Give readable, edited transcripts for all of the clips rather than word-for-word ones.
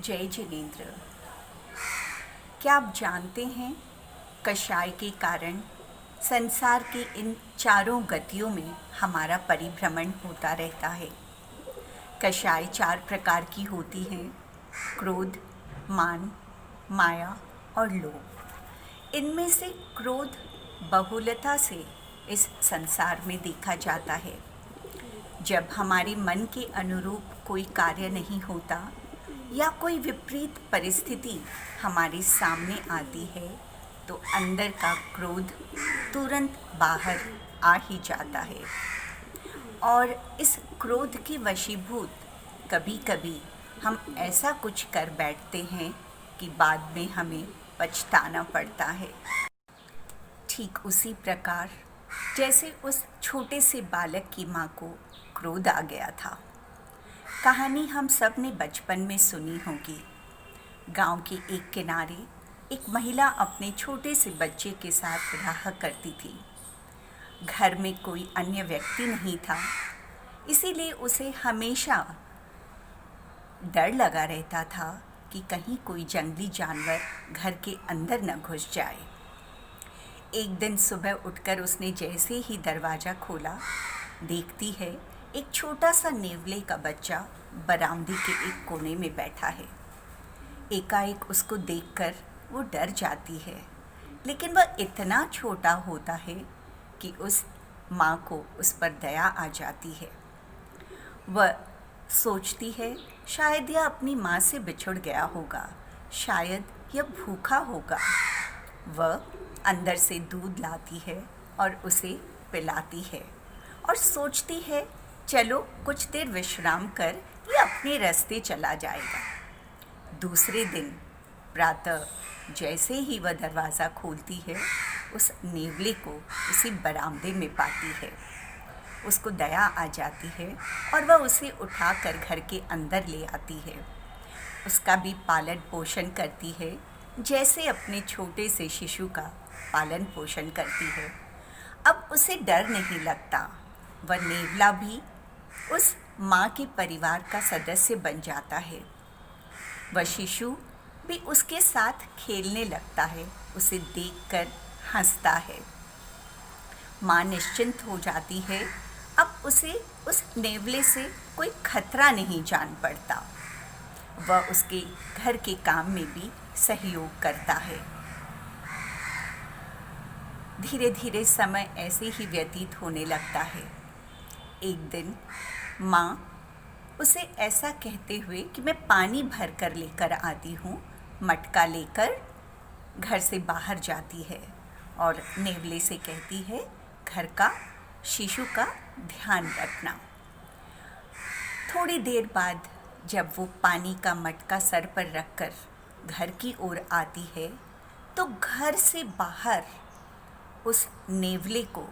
जय जिनेन्द्र। क्या आप जानते हैं कषाय के कारण संसार की इन चारों गतियों में हमारा परिभ्रमण होता रहता है। कषाय 4 प्रकार की होती हैं: क्रोध, मान, माया और लोभ। इनमें से क्रोध बहुलता से इस संसार में देखा जाता है। जब हमारे मन के अनुरूप कोई कार्य नहीं होता या कोई विपरीत परिस्थिति हमारे सामने आती है तो अंदर का क्रोध तुरंत बाहर आ ही जाता है। और इस क्रोध के वशीभूत कभी कभी हम ऐसा कुछ कर बैठते हैं कि बाद में हमें पछताना पड़ता है। ठीक उसी प्रकार जैसे उस छोटे से बालक की माँ को क्रोध आ गया था। कहानी हम सब ने बचपन में सुनी होगी। गांव के एक किनारे एक महिला अपने छोटे से बच्चे के साथ रहा करती थी। घर में कोई अन्य व्यक्ति नहीं था, इसीलिए उसे हमेशा डर लगा रहता था कि कहीं कोई जंगली जानवर घर के अंदर न घुस जाए। एक दिन सुबह उठकर उसने जैसे ही दरवाज़ा खोला, देखती है एक छोटा सा नेवले का बच्चा बरामदे के एक कोने में बैठा है। एकाएक उसको देखकर वो डर जाती है, लेकिन वह इतना छोटा होता है कि उस माँ को उस पर दया आ जाती है। वह सोचती है शायद यह अपनी माँ से बिछुड़ गया होगा, शायद यह भूखा होगा। वह अंदर से दूध लाती है और उसे पिलाती है और सोचती है चलो कुछ देर विश्राम कर ये अपने रास्ते चला जाएगा। दूसरे दिन प्रातः जैसे ही वह दरवाज़ा खोलती है, उस नेवले को उसी बरामदे में पाती है। उसको दया आ जाती है और वह उसे उठाकर घर के अंदर ले आती है। उसका भी पालन पोषण करती है जैसे अपने छोटे से शिशु का पालन पोषण करती है। अब उसे डर नहीं लगता। वह नेवला भी उस माँ के परिवार का सदस्य बन जाता है। वह शिशु भी उसके साथ खेलने लगता है, उसे देखकर हंसता है। माँ निश्चिंत हो जाती है। अब उसे उस नेवले से कोई खतरा नहीं जान पड़ता। वह उसके घर के काम में भी सहयोग करता है। धीरे धीरे समय ऐसे ही व्यतीत होने लगता है। एक दिन माँ उसे ऐसा कहते हुए कि मैं पानी भर कर लेकर आती हूँ, मटका लेकर घर से बाहर जाती है और नेवले से कहती है घर का शिशु का ध्यान रखना। थोड़ी देर बाद जब वो पानी का मटका सर पर रखकर घर की ओर आती है तो घर से बाहर उस नेवले को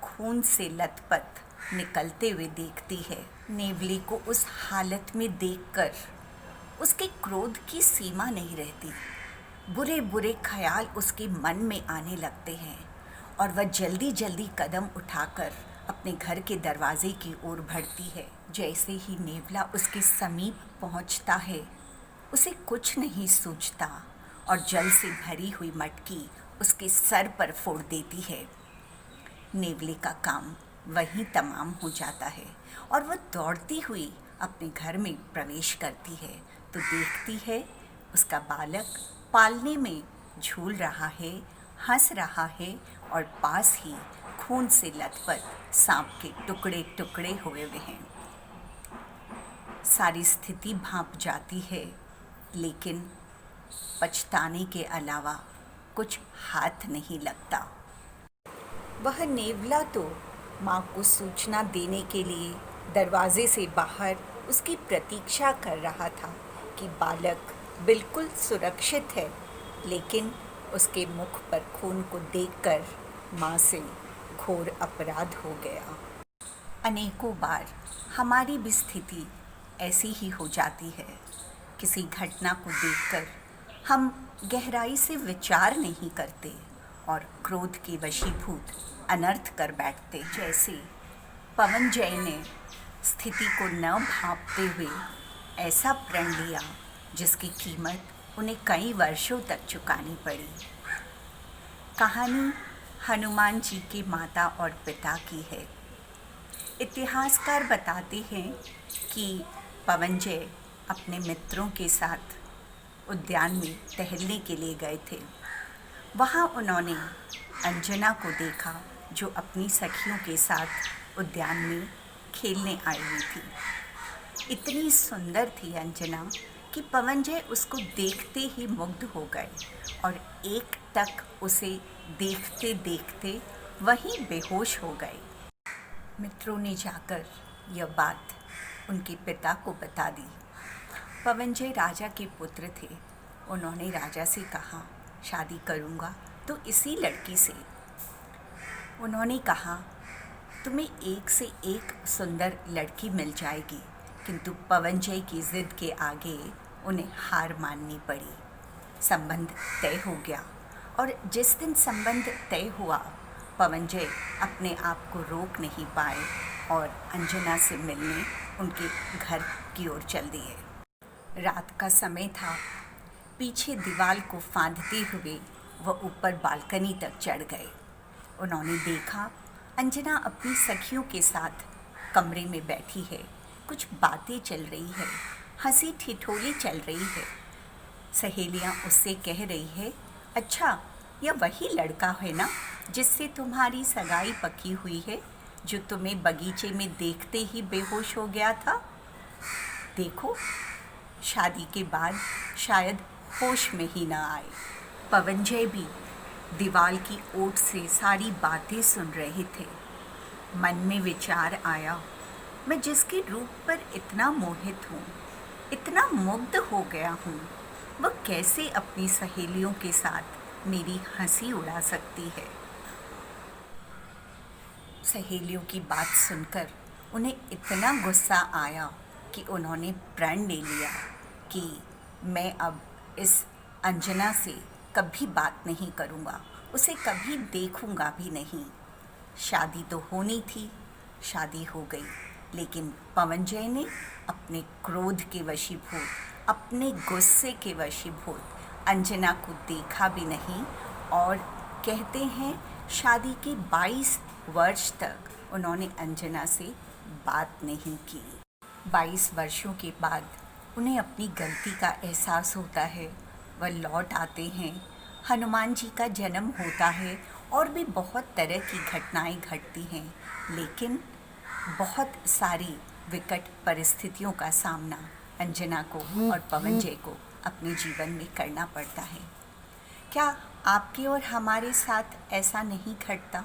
खून से लथपथ निकलते हुए देखती है। नेवले को उस हालत में देखकर उसके क्रोध की सीमा नहीं रहती। बुरे बुरे ख्याल उसके मन में आने लगते हैं और वह जल्दी जल्दी कदम उठाकर अपने घर के दरवाजे की ओर बढ़ती है। जैसे ही नेवला उसके समीप पहुंचता है, उसे कुछ नहीं सूझता और जल से भरी हुई मटकी उसके सर पर फोड़ देती है। नेवले का काम वहीं तमाम हो जाता है और वह दौड़ती हुई अपने घर में प्रवेश करती है तो देखती है उसका बालक पालने में झूल रहा है, हंस रहा है और पास ही खून से लथपथ सांप के टुकड़े टुकड़े हुए हैं। सारी स्थिति भांप जाती है, लेकिन पछताने के अलावा कुछ हाथ नहीं लगता। वह नेवला तो माँ को सूचना देने के लिए दरवाजे से बाहर उसकी प्रतीक्षा कर रहा था कि बालक बिल्कुल सुरक्षित है, लेकिन उसके मुख पर खून को देखकर माँ से घोर अपराध हो गया। अनेकों बार हमारी भी स्थिति ऐसी ही हो जाती है। किसी घटना को देखकर हम गहराई से विचार नहीं करते और क्रोध के वशीभूत अनर्थ कर बैठते। जैसे पवनजय ने स्थिति को न भांपते हुए ऐसा प्रण लिया जिसकी कीमत उन्हें कई वर्षों तक चुकानी पड़ी। कहानी हनुमान जी के माता और पिता की है। इतिहासकार बताते हैं कि पवनजय अपने मित्रों के साथ उद्यान में टहलने के लिए गए थे। वहाँ उन्होंने अंजना को देखा, जो अपनी सखियों के साथ उद्यान में खेलने आई हुई थी। इतनी सुंदर थी अंजना कि पवनजय उसको देखते ही मुग्ध हो गए और एक टक उसे देखते देखते वहीं बेहोश हो गए। मित्रों ने जाकर यह बात उनके पिता को बता दी। पवनजय राजा के पुत्र थे। उन्होंने राजा से कहा, शादी करूँगा तो इसी लड़की से। उन्होंने कहा, तुम्हें एक से एक सुंदर लड़की मिल जाएगी, किंतु पवनजय की ज़िद के आगे उन्हें हार माननी पड़ी। संबंध तय हो गया और जिस दिन संबंध तय हुआ, पवनजय अपने आप को रोक नहीं पाए और अंजना से मिलने उनके घर की ओर चल दिए। रात का समय था। पीछे दीवार को फांदते हुए वह ऊपर बालकनी तक चढ़ गए। उन्होंने देखा अंजना अपनी सखियों के साथ कमरे में बैठी है। कुछ बातें चल रही है, हंसी ठिठोली चल रही है। सहेलियां उससे कह रही है, अच्छा यह वही लड़का है ना जिससे तुम्हारी सगाई पकी हुई है, जो तुम्हें बगीचे में देखते ही बेहोश हो गया था। देखो, शादी के बाद शायद होश में ही ना आए। पवनजय भी दीवार की ओट से सारी बातें सुन रहे थे। मन में विचार आया, मैं जिसके रूप पर इतना मोहित हूँ, इतना मुग्ध हो गया हूँ, वह कैसे अपनी सहेलियों के साथ मेरी हंसी उड़ा सकती है। सहेलियों की बात सुनकर उन्हें इतना गुस्सा आया कि उन्होंने प्रण ले लिया कि मैं अब इस अंजना से कभी बात नहीं करूँगा, उसे कभी देखूँगा भी नहीं। शादी तो होनी थी, शादी हो गई, लेकिन पवनजय ने अपने क्रोध के वशीभूत, अपने गुस्से के वशीभूत अंजना को देखा भी नहीं और कहते हैं शादी के 22 वर्ष तक उन्होंने अंजना से बात नहीं की। 22 वर्षों के बाद उन्हें अपनी गलती का एहसास होता है। वह लौट आते हैं, हनुमान जी का जन्म होता है और भी बहुत तरह की घटनाएं घटती हैं, लेकिन बहुत सारी विकट परिस्थितियों का सामना अंजना को और पवनजय को अपने जीवन में करना पड़ता है। क्या आपके और हमारे साथ ऐसा नहीं घटता?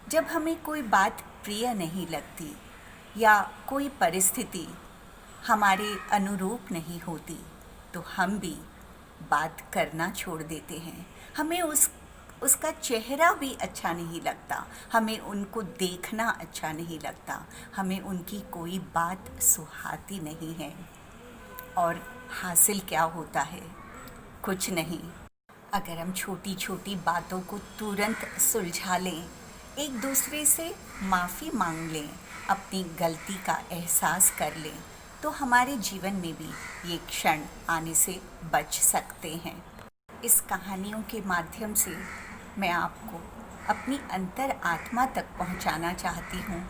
जब हमें कोई बात प्रिय नहीं लगती या कोई परिस्थिति हमारे अनुरूप नहीं होती, तो हम भी बात करना छोड़ देते हैं। हमें उसका चेहरा भी अच्छा नहीं लगता, हमें उनको देखना अच्छा नहीं लगता, हमें उनकी कोई बात सुहाती नहीं है। और हासिल क्या होता है? कुछ नहीं। अगर हम छोटी छोटी बातों को तुरंत सुलझा लें, एक दूसरे से माफ़ी मांग लें, अपनी गलती का एहसास कर लें, तो हमारे जीवन में भी ये क्षण आने से बच सकते हैं। इस कहानियों के माध्यम से मैं आपको अपनी अंतर आत्मा तक पहुंचाना चाहती हूँ।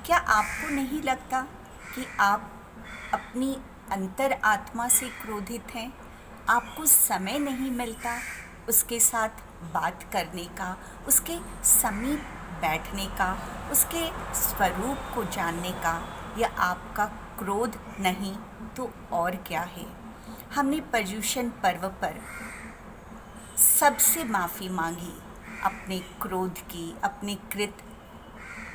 क्या आपको नहीं लगता कि आप अपनी अंतर आत्मा से क्रोधित हैं? आपको समय नहीं मिलता उसके साथ बात करने का, उसके समीप बैठने का, उसके स्वरूप को जानने का, या आपका क्रोध नहीं तो और क्या है? हमने पर्युषण पर्व पर सबसे माफ़ी मांगी, अपने क्रोध की, अपने कृत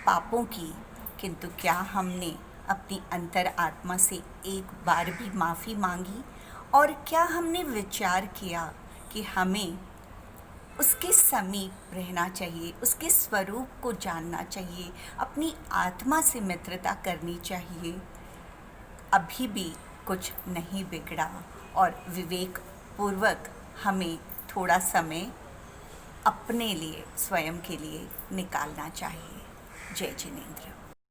पापों की, किंतु क्या हमने अपनी अंतर आत्मा से एक बार भी माफ़ी मांगी? और क्या हमने विचार किया कि हमें उसके समीप रहना चाहिए, उसके स्वरूप को जानना चाहिए, अपनी आत्मा से मित्रता करनी चाहिए? अभी भी कुछ नहीं बिगड़ा और विवेक पूर्वक हमें थोड़ा समय अपने लिए, स्वयं के लिए निकालना चाहिए। जय जिनेंद्र।